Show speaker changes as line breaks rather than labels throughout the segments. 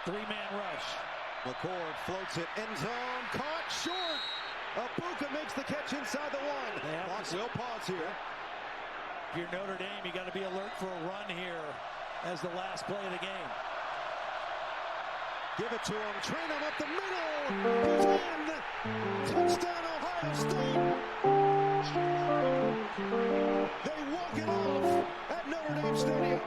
Three-man rush.
McCord floats it, end zone, caught short. Abuka makes the catch inside the one. We'll pause here.
If you're Notre Dame, you got to be alert for a run here as the last play of the game.
Give it to him, train him up the middle. He's in. Touchdown, Ohio State. They walk it off at Notre Dame Stadium.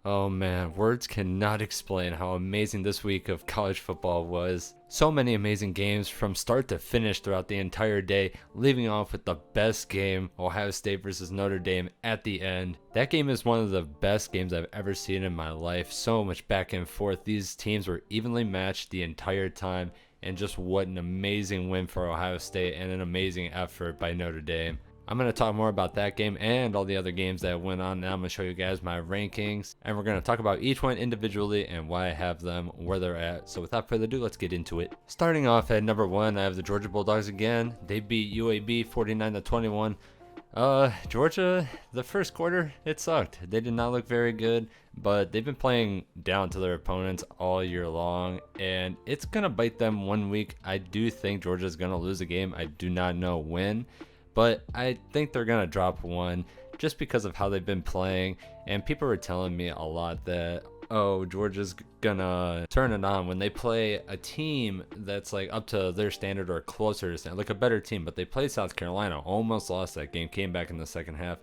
Oh man, words cannot explain how amazing this week of college football was. So many amazing games from start to finish throughout the entire day, leaving off with the best game, Ohio State versus Notre Dame at the end. That game is one of the best games I've ever seen in my life. So much back and forth. These teams were evenly matched the entire time, and just what an amazing win for Ohio State and an amazing effort by Notre Dame. I'm going to talk more about that game and all the other games that went on. Now I'm going to show you guys my rankings, and we're going to talk about each one individually and why I have them where they're at. So without further ado, let's get into it. Starting off at number 1, I have the Georgia Bulldogs again. They beat UAB 49-21. Georgia, the first quarter, it sucked. They did not look very good, but they've been playing down to their opponents all year long, and it's going to bite them one week. I do think Georgia's going to lose a game. I do not know when, but I think they're going to drop one just because of how they've been playing. And people were telling me a lot that, oh, Georgia's going to turn it on when they play a team that's like up to their standard or closer to standard, like a better team. But they played South Carolina, almost lost that game, came back in the second half.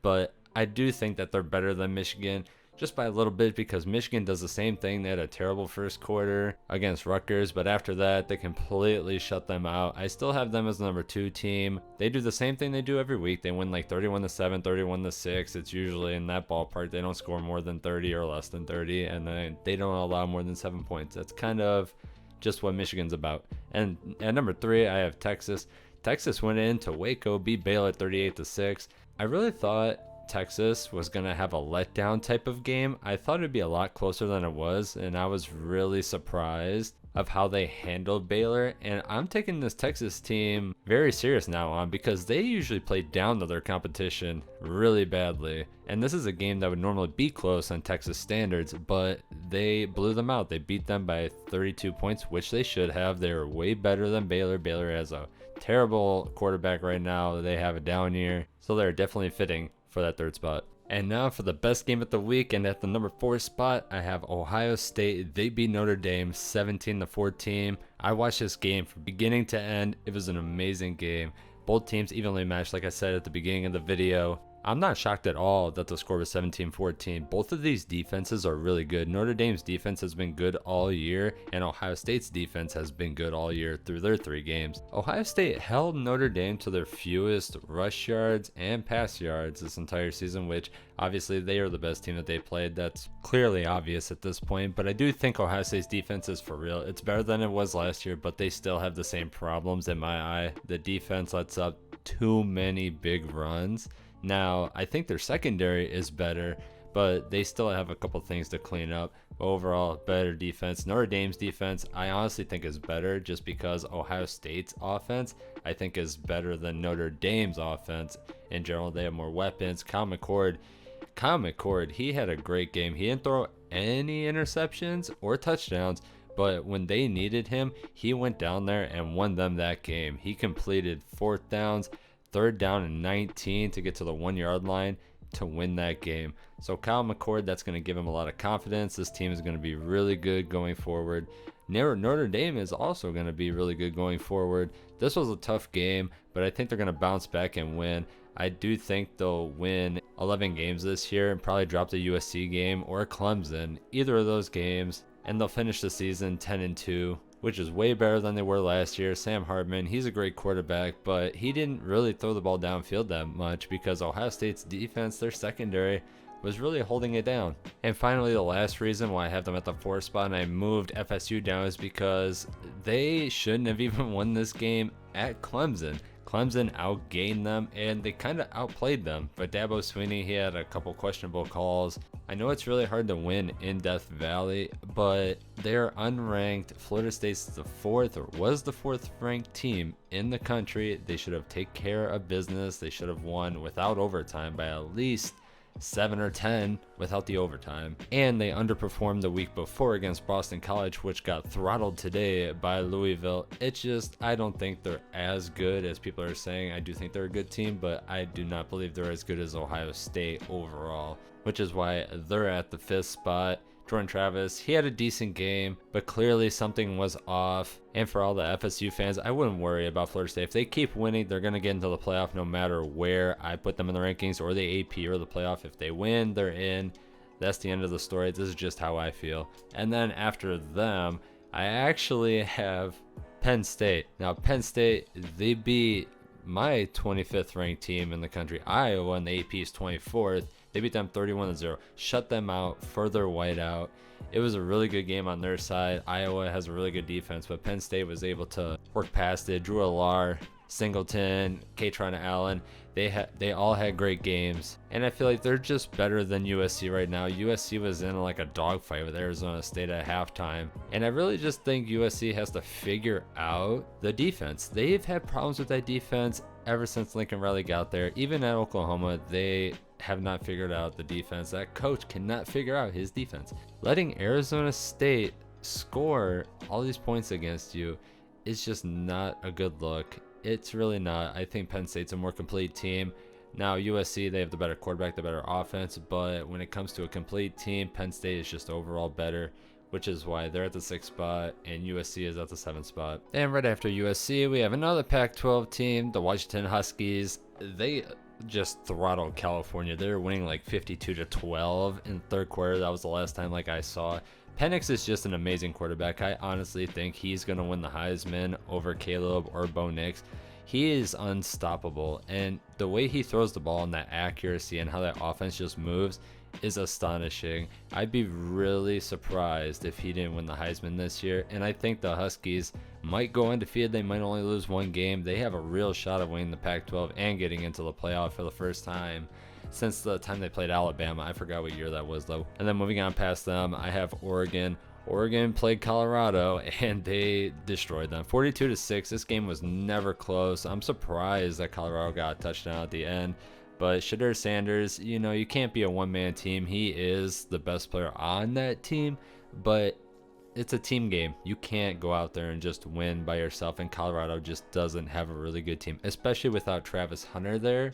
But I do think that they're better than Michigan, just by a little bit, because Michigan does the same thing. They had a terrible first quarter against Rutgers, but after that, they completely shut them out. I still have them as the number 2 team. They do the same thing they do every week. They win like 31-7, 31-6. It's usually in that ballpark. They don't score more than 30 or less than 30, and then they don't allow more than 7 points. That's kind of just what Michigan's about. And at number 3, I have Texas. Texas went into Waco, beat Baylor 38-6. I really thought Texas was going to have a letdown type of game. I thought it'd be a lot closer than it was, and I was really surprised of how they handled Baylor. And I'm taking this Texas team very serious now on, because they usually play down to their competition really badly. And this is a game that would normally be close on Texas standards, but they blew them out. They beat them by 32 points, which they should have. They're way better than Baylor. Baylor has a terrible quarterback right now. They have a down year, so they're definitely fitting for that 3rd spot. And now for the best game of the week, and at the number 4 spot, I have Ohio State. They beat Notre Dame 17-14. I watched this game from beginning to end. It was an amazing game. Both teams evenly matched, like I said at the beginning of the video. I'm not shocked at all that the score was 17-14. Both of these defenses are really good. Notre Dame's defense has been good all year, and Ohio State's defense has been good all year through their 3 games. Ohio State held Notre Dame to their fewest rush yards and pass yards this entire season, which obviously they are the best team that they played. That's clearly obvious at this point, but I do think Ohio State's defense is for real. It's better than it was last year, but they still have the same problems in my eye. The defense lets up too many big runs. Now, I think their secondary is better, but they still have a couple things to clean up. Overall, better defense. Notre Dame's defense, I honestly think is better, just because Ohio State's offense, I think, is better than Notre Dame's offense. In general, they have more weapons. Kyle McCord, he had a great game. He didn't throw any interceptions or touchdowns, but when they needed him, he went down there and won them that game. He completed 4th downs, 3rd down and 19 to get to the 1-yard line to win that game. So Kyle McCord, that's going to give him a lot of confidence. This team is going to be really good going forward. Notre Dame is also going to be really good going forward. This was a tough game, but I think they're going to bounce back and win. I do think they'll win 11 games this year and probably drop the USC game or Clemson, either of those games, and they'll finish the season 10-2. Which is way better than they were last year. Sam Hartman, he's a great quarterback, but he didn't really throw the ball downfield that much because Ohio State's defense, their secondary, was really holding it down. And finally, the last reason why I have them at the 4th spot and I moved FSU down is because they shouldn't have even won this game at Clemson. Clemson outgained them, and they kind of outplayed them. But Dabo Swinney, he had a couple questionable calls. I know it's really hard to win in Death Valley, but they're unranked. Florida State's the 4th, or was the 4th ranked team in the country. They should have taken care of business. They should have won without overtime by at least 7 or 10 without the overtime. And they underperformed the week before against Boston College, which got throttled today by Louisville. It's just, I don't think they're as good as people are saying. I do think they're a good team, but I do not believe they're as good as Ohio State overall, which is why they're at the 5th spot. Jordan Travis, he had a decent game, but clearly something was off. And for all the FSU fans, I wouldn't worry about Florida State. If they keep winning, they're going to get into the playoff no matter where I put them in the rankings or the AP or the playoff. If they win, they're in. That's the end of the story. This is just how I feel. And then after them, I actually have Penn State. Now, Penn State, they beat my 25th ranked team in the country, Iowa, and the AP's 24th. They beat them 31-0, shut them out, further whiteout. It was a really good game on their side. Iowa has a really good defense, but Penn State was able to work past it. Drew Alar, Singleton, Katron Allen, they all had great games. And I feel like they're just better than USC right now. USC was in like a dogfight with Arizona State at halftime. And I really just think USC has to figure out the defense. They've had problems with that defense ever since Lincoln Riley got there. Even at Oklahoma, they have not figured out the defense. That coach cannot figure out his defense. Letting Arizona State score all these points against you is just not a good look. It's really not. I think Penn State's a more complete team. Now USC, they have the better quarterback, the better offense, but when it comes to a complete team, Penn State is just overall better, which is why they're at the 6th spot and USC is at the 7th spot. And right after USC, we have another Pac-12 team, the Washington Huskies. They just throttled California. They're winning like 52-12 in the third quarter. That was the last time I saw. Penix is just an amazing quarterback. I honestly think he's going to win the Heisman over Caleb or Bo Nix. He is unstoppable, and the way he throws the ball and that accuracy and how that offense just moves is astonishing. I'd be really surprised if he didn't win the Heisman this year, and I think the Huskies might go undefeated. They might only lose one game. They have a real shot of winning the Pac-12 and getting into the playoff for the first time since the time they played Alabama. I forgot what year that was though. And then moving on past them, I have Oregon. Oregon played Colorado and they destroyed them 42-6. This game was never close. I'm surprised that Colorado got a touchdown at the end. But Shedeur Sanders, you can't be a one-man team. He is the best player on that team, but it's a team game. You can't go out there and just win by yourself, and Colorado just doesn't have a really good team, especially without Travis Hunter there.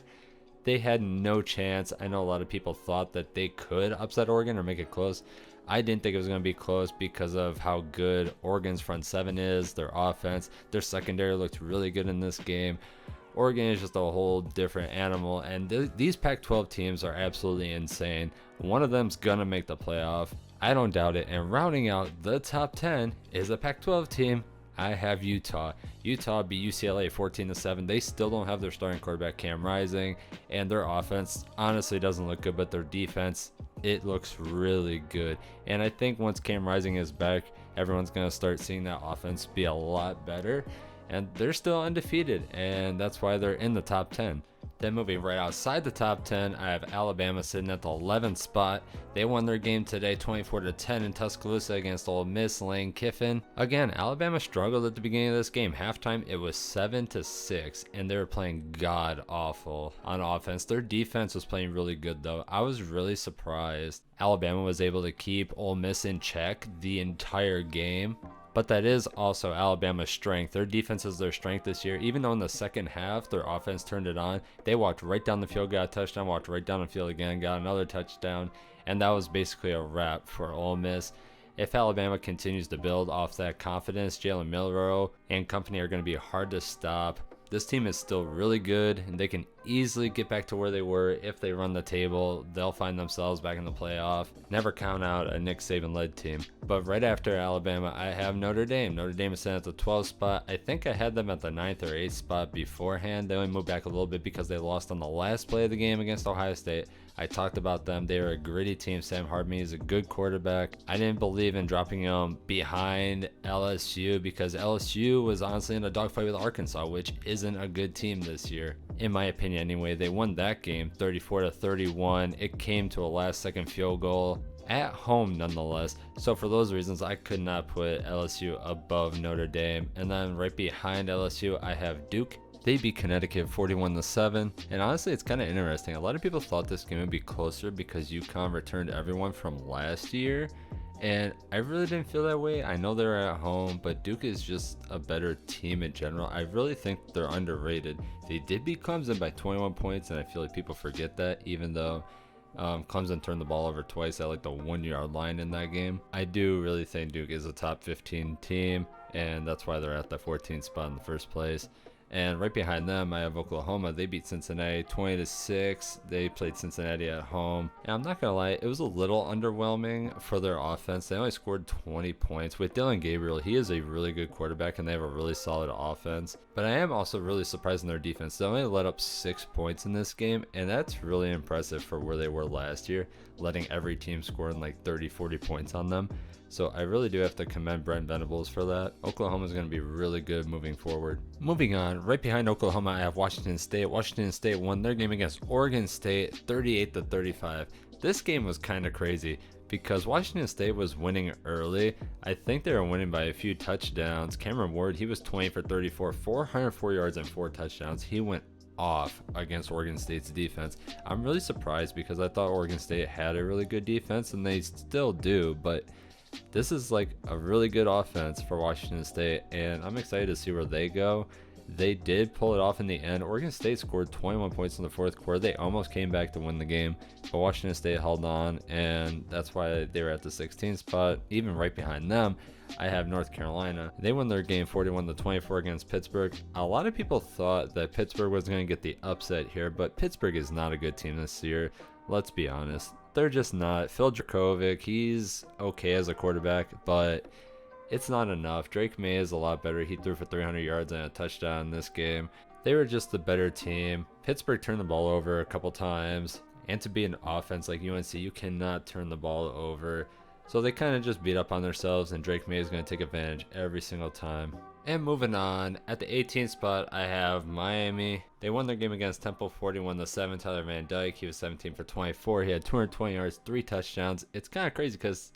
They had no chance. I know a lot of people thought that they could upset Oregon or make it close. I didn't think it was going to be close because of how good Oregon's front seven is, their offense. Their secondary looked really good in this game. Oregon is just a whole different animal, and these Pac-12 teams are absolutely insane. One of them's going to make the playoff. I don't doubt it. And rounding out the top 10 is a Pac-12 team. I have Utah. Utah beat UCLA 14-7. They still don't have their starting quarterback Cam Rising, and their offense honestly doesn't look good, but their defense, it looks really good. And I think once Cam Rising is back, everyone's going to start seeing that offense be a lot better. And they're still undefeated, and that's why they're in the top 10. Then moving right outside the top 10, I have Alabama sitting at the 11th spot. They won their game today 24-10 in Tuscaloosa against Ole Miss. Lane Kiffin. Again, Alabama struggled at the beginning of this game. Halftime, it was 7-6, and they were playing god-awful on offense. Their defense was playing really good, though. I was really surprised Alabama was able to keep Ole Miss in check the entire game. But that is also Alabama's strength. Their defense is their strength this year. Even though in the second half, their offense turned it on, they walked right down the field, got a touchdown, walked right down the field again, got another touchdown, and that was basically a wrap for Ole Miss. If Alabama continues to build off that confidence, Jalen Milroe and company are going to be hard to stop. This team is still really good, and they can easily get back to where they were. If they run the table, they'll find themselves back in the playoff. Never count out a Nick Saban-led team. But right after Alabama, I have Notre Dame. Notre Dame is sitting at the 12th spot. I think I had them at the 9th or 8th spot beforehand. They only moved back a little bit because they lost on the last play of the game against Ohio State. I talked about them. They are a gritty team. Sam Hartman is a good quarterback. I didn't believe in dropping them behind LSU because LSU was honestly in a dogfight with Arkansas, which isn't a good team this year. In my opinion anyway, they won that game 34-31. It came to a last-second field goal at home nonetheless. So for those reasons, I could not put LSU above Notre Dame. And then right behind LSU, I have Duke. They beat Connecticut 41-7, and honestly it's kind of interesting. A lot of people thought this game would be closer because UConn returned everyone from last year, and I really didn't feel that way. I know they're at home, but Duke is just a better team in general. I really think they're underrated. They did beat Clemson by 21 points, and I feel like people forget that, even though Clemson turned the ball over twice at like the 1-yard line in that game. I do really think Duke is a top 15 team, and that's why they're at the 14th spot in the first place. And right behind them, I have Oklahoma. They beat Cincinnati 20-6. They played Cincinnati at home. And I'm not going to lie, it was a little underwhelming for their offense. They only scored 20 points. With Dylan Gabriel, he is a really good quarterback, and they have a really solid offense. But I am also really surprised in their defense. They only let up 6 points in this game, and that's really impressive for where they were last year, letting every team score in like 30-40 points on them. So I really do have to commend Brent Venables for that. Oklahoma is going to be really good moving forward. Moving on, right behind Oklahoma, I have Washington State. Washington State won their game against Oregon State 38-35. This game was kind of crazy because Washington State was winning early. I think they were winning by a few touchdowns. Cameron Ward, he was 20 for 34, 404 yards and 4 touchdowns. He went off against Oregon State's defense. I'm really surprised because I thought Oregon State had a really good defense, and they still do, but this is like a really good offense for Washington State, and I'm excited to see where they go. They did pull it off in the end. Oregon State scored 21 points in the fourth quarter. They almost came back to win the game, but Washington State held on, and that's why they were at the 16th spot. Even right behind them, I have North Carolina. They won their game 41-24 against Pittsburgh. A lot of people thought that Pittsburgh was going to get the upset here, but Pittsburgh is not a good team this year. Let's be honest. They're just not. Phil Dracovic, he's okay as a quarterback, but it's not enough. Drake May is a lot better. He threw for 300 yards and a touchdown in this game. They were just the better team. Pittsburgh turned the ball over a couple times, and to be an offense like UNC, you cannot turn the ball over. So they kind of just beat up on themselves, and Drake May is going to take advantage every single time. And moving on, at the 18th spot, I have Miami. They won their game against Temple 41-7. Tyler Van Dyke, he was 17 for 24. He had 220 yards, 3 touchdowns. It's kind of crazy because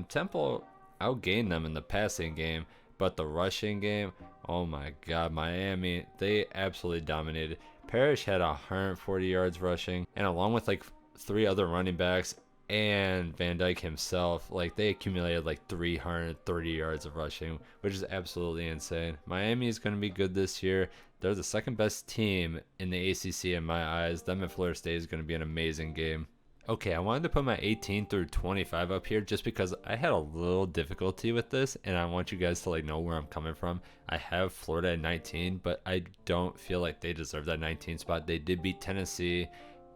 Temple outgained them in the passing game, but the rushing game, oh my God, Miami, they absolutely dominated. Parrish had 140 yards rushing, and along with like 3 other running backs and Van Dyke himself, like they accumulated like 330 yards of rushing, which is absolutely insane. Miami is going to be good this year. They're the second best team in the ACC in my eyes. Them and Florida State is going to be an amazing game. Okay, I wanted to put my 18 through 25 up here just because I had a little difficulty with this, and I want you guys to like know where I'm coming from. I have Florida at 19, but I don't feel like they deserve that 19 spot. They did beat Tennessee,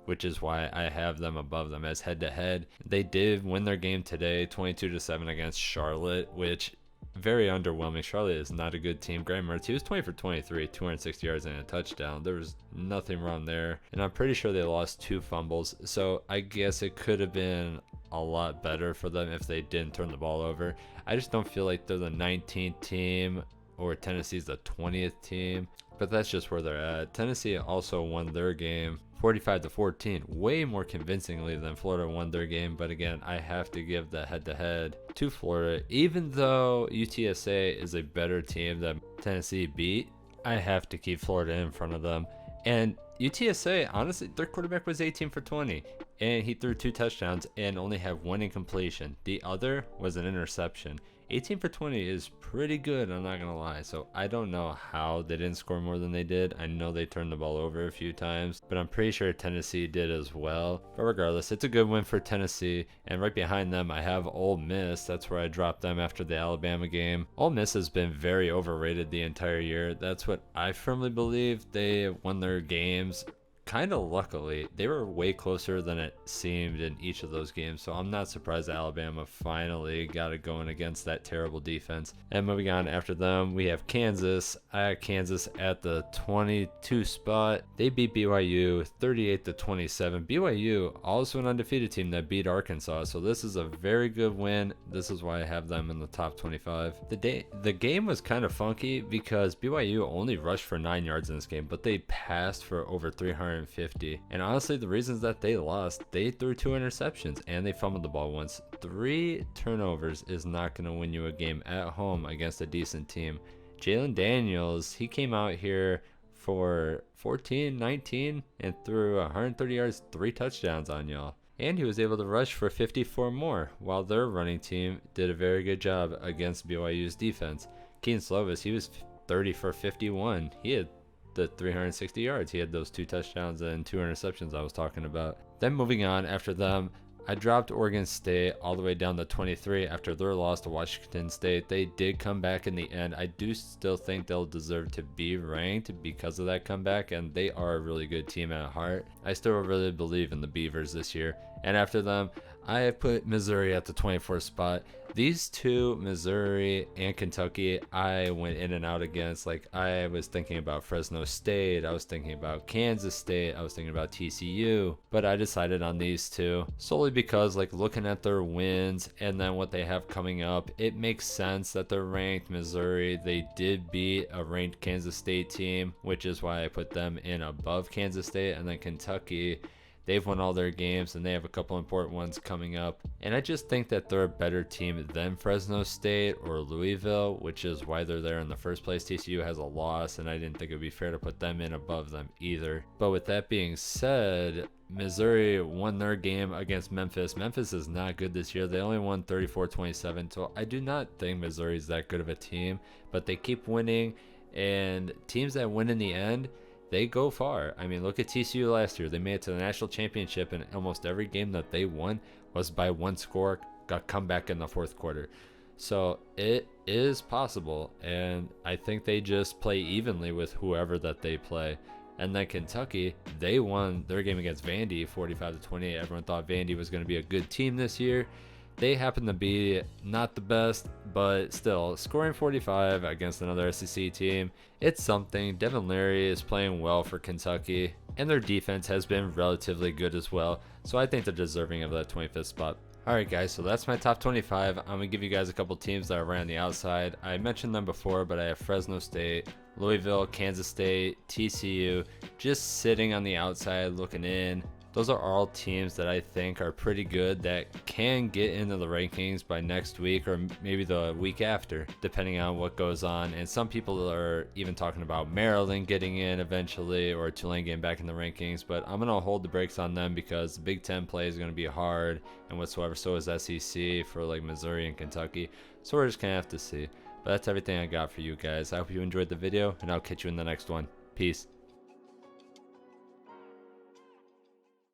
which is why I have them above them as head-to-head. They did win their game today, 22-7 against Charlotte, which very underwhelming. Charlotte is not a good team. Graham Mertz, he was 20 for 23, 260 yards and a touchdown. There was nothing wrong there. And I'm pretty sure they lost 2 fumbles. So I guess it could have been a lot better for them if they didn't turn the ball over. I just don't feel like they're the 19th team or Tennessee's the 20th team. But that's just where they're at. Tennessee also won their game 45-14, way more convincingly than Florida won their game. But again, I have to give the head-to-head to Florida. Even though UTSA is a better team that Tennessee beat, I have to keep Florida in front of them. And UTSA, honestly, their quarterback was 18 for 20, and he threw 2 touchdowns and only had 1 incompletion. The other was an interception. 18 for 20 is pretty good, I'm not going to lie. So I don't know how they didn't score more than they did. I know they turned the ball over a few times, but I'm pretty sure Tennessee did as well. But regardless, it's a good win for Tennessee. And right behind them, I have Ole Miss. That's where I dropped them after the Alabama game. Ole Miss has been very overrated the entire year. That's what I firmly believe. They won their games kind of luckily. They were way closer than it seemed in each of those games, so I'm not surprised that Alabama finally got it going against that terrible defense. And moving on after them, we have Kansas. I had Kansas at the 22 spot. They beat BYU 38-27. BYU, also an undefeated team that beat Arkansas, so this is a very good win. This is why I have them in the top 25. The game was kind of funky because BYU only rushed for 9 yards in this game, but they passed for over 350. And honestly, the reasons that they lost, they threw 2 interceptions and they fumbled the ball once. 3 turnovers is not going to win you a game at home against a decent team. Jalen Daniels, he came out here for 14, 19, and threw 130 yards, 3 touchdowns on y'all. And he was able to rush for 54 more, while their running team did a very good job against BYU's defense. Keaton Slovis, he was 30 for 51. He had the 360 yards. He had those 2 touchdowns and 2 interceptions I was talking about. Then moving on after them, I dropped Oregon State all the way down to 23 after their loss to Washington State. They did come back in the end. I do still think they'll deserve to be ranked because of that comeback, and they are a really good team at heart. I still really believe in the Beavers this year. And after them, I have put Missouri at the 24th spot. These two, Missouri and Kentucky, I went in and out against. Like, I was thinking about Fresno State, I was thinking about Kansas State, I was thinking about TCU, but I decided on these two solely because, like, looking at their wins and then what they have coming up, it makes sense that they're ranked. Missouri, they did beat a ranked Kansas State team, which is why I put them in above Kansas State. And then Kentucky, they've won all their games and they have a couple important ones coming up. And I just think that they're a better team than Fresno State or Louisville, which is why they're there in the first place. TCU has a loss, and I didn't think it would be fair to put them in above them either. But with that being said, Missouri won their game against Memphis. Memphis is not good this year. They only won 34-27. So I do not think Missouri is that good of a team, but they keep winning, and teams that win in the end, they go far. I mean, look at TCU last year. They made it to the national championship, and almost every game that they won was by 1 score, got come back in the 4th quarter. So it is possible, and I think they just play evenly with whoever that they play. And then Kentucky, they won their game against Vandy 45-28. Everyone thought Vandy was going to be a good team this year. They happen to be not the best, but still, scoring 45 against another SEC team, it's something. Devin Leary is playing well for Kentucky, and their defense has been relatively good as well, so I think they're deserving of that 25th spot. Alright guys, so that's my top 25. I'm going to give you guys a couple teams that are right on the outside. I mentioned them before, but I have Fresno State, Louisville, Kansas State, TCU, just sitting on the outside looking in. Those are all teams that I think are pretty good that can get into the rankings by next week or maybe the week after, depending on what goes on. And some people are even talking about Maryland getting in eventually or Tulane getting back in the rankings, but I'm going to hold the brakes on them because the Big Ten play is going to be hard and whatsoever. So is SEC for like Missouri and Kentucky. So we're just going to have to see. But that's everything I got for you guys. I hope you enjoyed the video, and I'll catch you in the next one. Peace.